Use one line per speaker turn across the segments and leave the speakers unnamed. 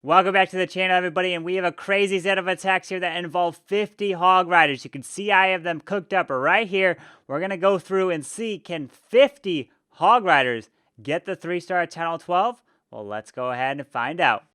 Welcome back to the channel, everybody, and we have a crazy set of attacks here that involve 50 Hog Riders. You can see I have them cooked up right here. We're going to go through and see, can 50 Hog Riders get the 3-star at Channel 12? Well, let's go ahead and find out.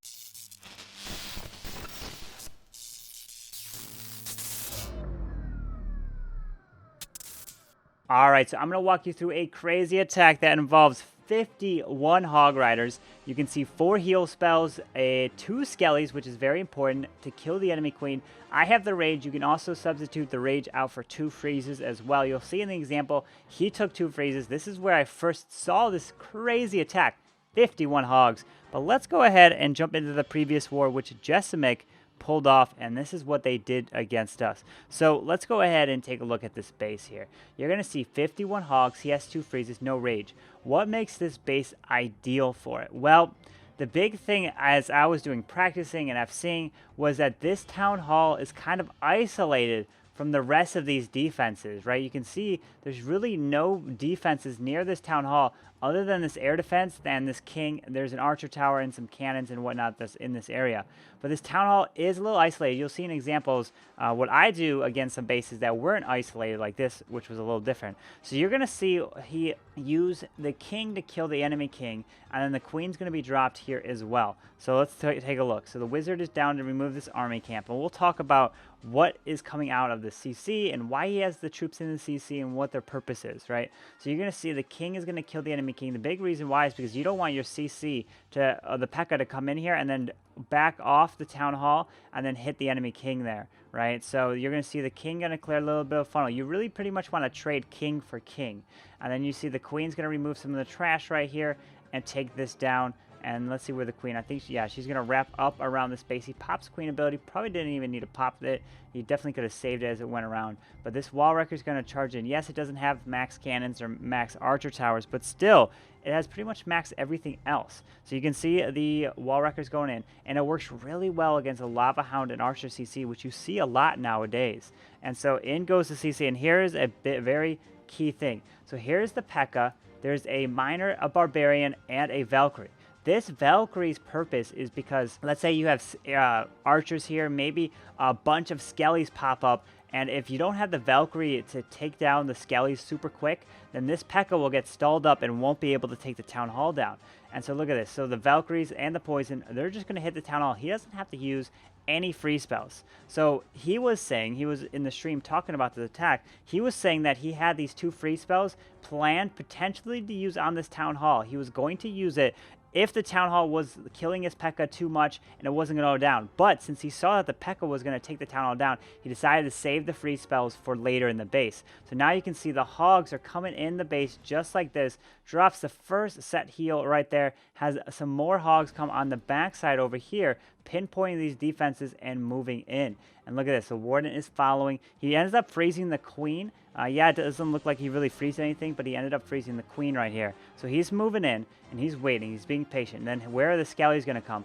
Alright, so I'm going to walk you through a crazy attack that involves 51 Hog Riders. You can see 4 heal spells, 2 Skellies, which is very important to kill the enemy queen. I have the Rage. You can also substitute the Rage out for 2 freezes as well. You'll see in the example, he took 2 freezes. This is where I first saw this crazy attack, 51 Hogs. But let's go ahead and jump into the previous war, which Jessamik pulled off, and this is what they did against us. So let's go ahead and take a look at this base here. You're going to see 51 Hogs. He has 2 freezes, no Rage. What makes this base ideal for it? Well, the big thing as I was doing practicing and FCing was that this town hall is kind of isolated from the rest of these defenses, right? You can see there's really no defenses near this town hall other than this air defense and this king. There's an archer tower and some cannons and whatnot that's in this area. But this town hall is a little isolated. You'll see in examples what I do against some bases that weren't isolated like this, which was a little different. So you're going to see he use the king to kill the enemy king, and then the queen's going to be dropped here as well. So let's take a look. So the wizard is down to remove this army camp, and we'll talk about what is coming out of the CC and why he has the troops in the CC and what their purpose is, right? So you're going to see the king is going to kill the enemy king. The big reason why is because you don't want your CC to, the Pekka to come in here and then back off the town hall and then hit the enemy king there, right? So you're going to see the king going to clear a little bit of funnel. You really pretty much want to trade king for king. And then you see the queen's going to remove some of the trash right here and take this down. And let's see where the queen, I think, yeah, she's going to wrap up around the space. He pops queen ability. Probably didn't even need to pop it. He definitely could have saved it as it went around. But this wall wrecker is going to charge in. Yes, it doesn't have max cannons or max archer towers, but still, it has pretty much max everything else. So you can see the wall wreckers going in. And it works really well against a lava hound and archer CC, which you see a lot nowadays. And so in goes the CC. And here's a very key thing. So here's the Pekka. There's a miner, a barbarian, and a Valkyrie. This Valkyrie's purpose is because, let's say you have archers here, maybe a bunch of Skellies pop up, and if you don't have the Valkyrie to take down the Skellies super quick, then this Pekka will get stalled up and won't be able to take the town hall down. And so look at this. So the Valkyries and the poison, they're just going to hit the town hall. He doesn't have to use any free spells. So he was saying, he was in the stream talking about this attack, he was saying that he had these 2 free spells planned potentially to use on this town hall. He was going to use it if the town hall was killing his Pekka too much and it wasn't going to go down. But since he saw that the Pekka was going to take the town hall down, he decided to save the free spells for later in the base. So now you can see the Hogs are coming in the base just like this. Drops the first set heal right there. Has some more Hogs come on the backside over here, pinpointing these defenses and moving in. And look at this. The Warden is following. He ends up freezing the queen. Yeah, it doesn't look like he really freezed anything, but he ended up freezing the queen right here. So he's moving in, and he's waiting. He's being patient. And then where are the Skellies going to come?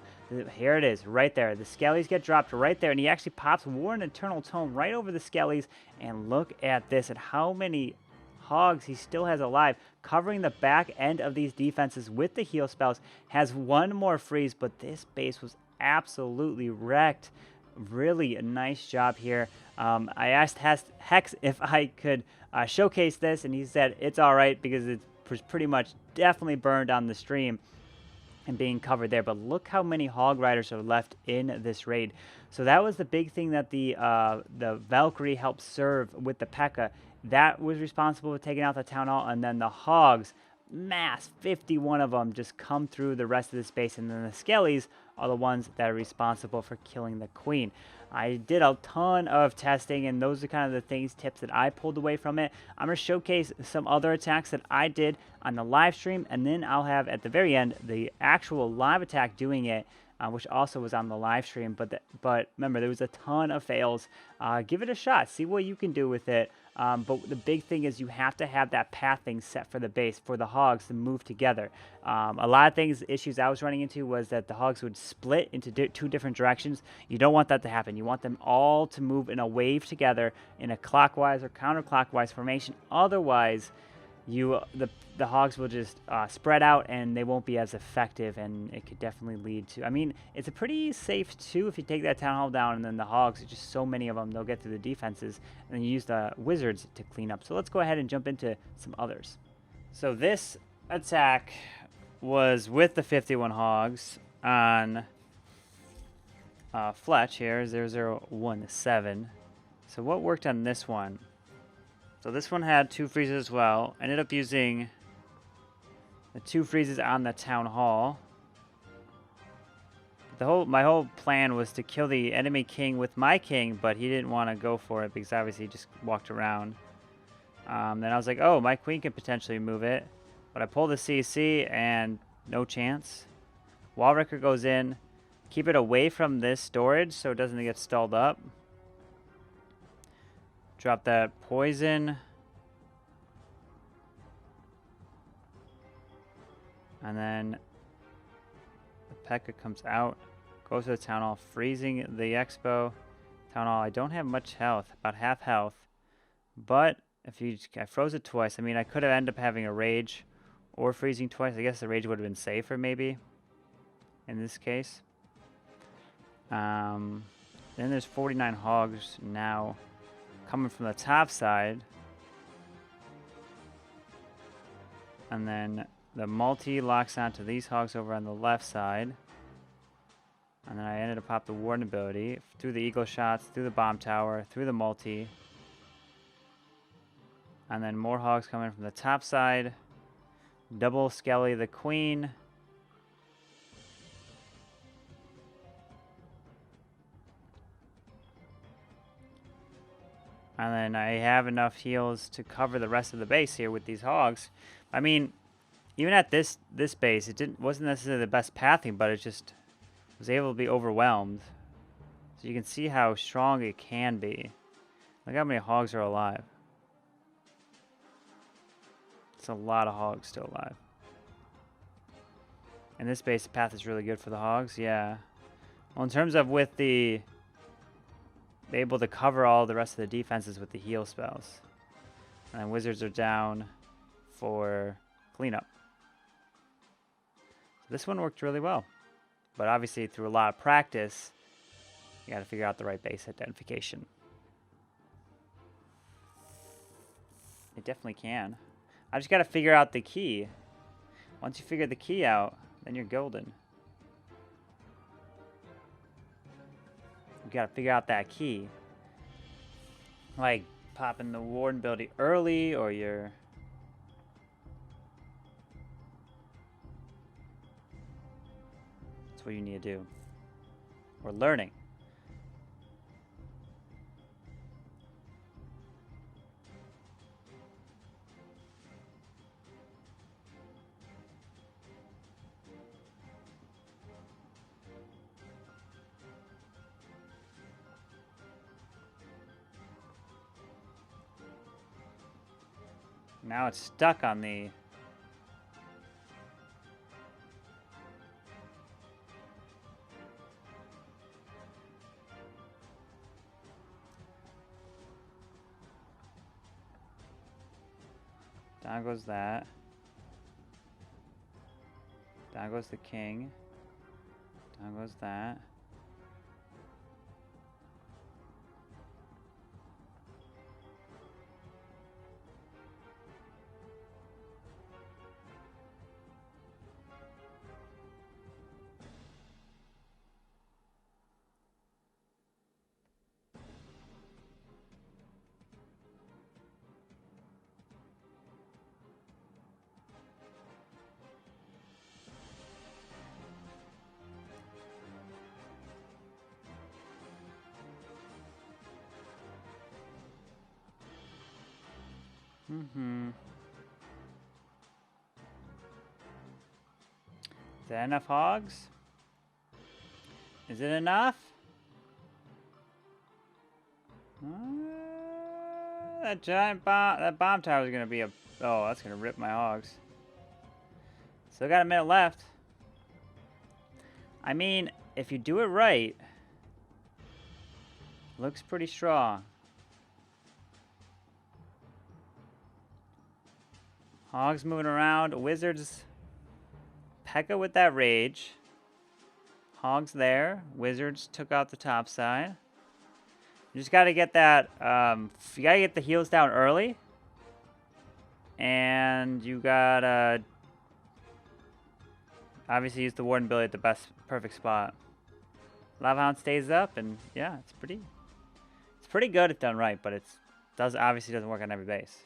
Here it is, right there. The Skellies get dropped right there, and he actually pops Warden Eternal Tome right over the Skellies. And look at this, and how many Hogs he still has alive, covering the back end of these defenses with the heal spells. Has one more freeze, but this base was absolutely wrecked. Really a nice job here. I asked Hex if I could showcase this, and he said it's all right because it was pretty much definitely burned on the stream and being covered there. But look how many Hog Riders are left in this raid. So that was the big thing that the Valkyrie helped serve with the Pekka. That was responsible for taking out the town hall, and then the Hogs, mass 51 of them, just come through the rest of the space, and then the Skellies are the ones that are responsible for killing the queen. I did a ton of testing, and those are kind of the tips that I pulled away from it. I'm going to showcase some other attacks that I did on the live stream, and then I'll have at the very end the actual live attack doing it, which also was on the live stream. But remember, there was a ton of fails. Give it a shot. See what you can do with it. But the big thing is you have to have that pathing set for the base, for the Hogs to move together. A lot of issues I was running into was that the Hogs would split into 2 different directions. You don't want that to happen. You want them all to move in a wave together in a clockwise or counterclockwise formation. Otherwise, the hogs will just spread out and they won't be as effective, and it could definitely lead to. I mean, it's a pretty safe too if you take that town hall down, and then the hogs, just so many of them, they'll get through the defenses, and then you use the wizards to clean up. So let's go ahead and jump into some others. So this attack was with the 51 hogs on Fletch here, 0017. So what worked on this one? So this one had 2 freezes as well. I ended up using the 2 freezes on the town hall. My whole plan was to kill the enemy king with my king, but he didn't want to go for it because obviously he just walked around. Then I was like, oh, my queen could potentially move it, but I pulled the CC and no chance. Wall Wrecker goes in. Keep it away from this storage so it doesn't get stalled up. Drop that poison. And then the Pekka comes out, goes to the town hall, freezing the expo. Town hall, I don't have much health, about half health. But I froze it twice. I mean, I could have ended up having a rage or freezing twice. I guess the rage would have been safer maybe in this case. Then there's 49 hogs now coming from the top side. And then the multi locks onto these hogs over on the left side. And then I ended up pop the warden ability through the eagle shots, through the bomb tower, through the multi. And then more hogs coming from the top side. Double Skelly the queen. And then I have enough heals to cover the rest of the base here with these hogs. I mean, even at this base, wasn't necessarily the best pathing, but it just was able to be overwhelmed. So you can see how strong it can be. Look how many hogs are alive. It's a lot of hogs still alive. In this base, the path is really good for the hogs, yeah. Well, in terms of with the able to cover all the rest of the defenses with the heal spells. And then wizards are down for cleanup. So this one worked really well. But obviously through a lot of practice, you got to figure out the right base identification. It definitely can. I just got to figure out the key. Once you figure the key out, then you're golden. You gotta figure out that key. Like popping the warden ability early, or you're... That's what you need to do. Or learning. Now it's stuck on the... Down goes that. Down goes the king. Down goes that. Is that enough hogs? Is it enough? That giant bomb, that bomb tower is gonna be a... Oh, that's gonna rip my hogs. Still got a minute left. I mean, if you do it right, looks pretty strong. Hogs moving around. Wizards. Pekka with that rage. Hogs there. Wizards took out the top side. You just got to get that. You got to get the heals down early. And you got to obviously use the Warden ability at the perfect spot. Lava Hound stays up, and yeah, it's pretty good if done right, but obviously doesn't work on every base.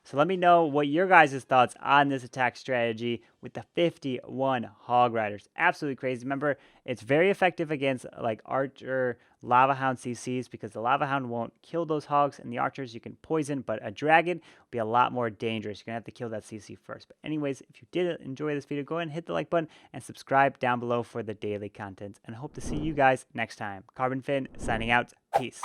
So let me know what your guys' thoughts on this attack strategy with the 51 Hog Riders. Absolutely crazy. Remember, it's very effective against like Archer, Lava Hound CCs because the Lava Hound won't kill those Hogs, and the Archers you can poison, but a Dragon will be a lot more dangerous. You're going to have to kill that CC first. But anyways, if you did enjoy this video, go ahead and hit the like button and subscribe down below for the daily content. And I hope to see you guys next time. Carbonfin signing out. Peace.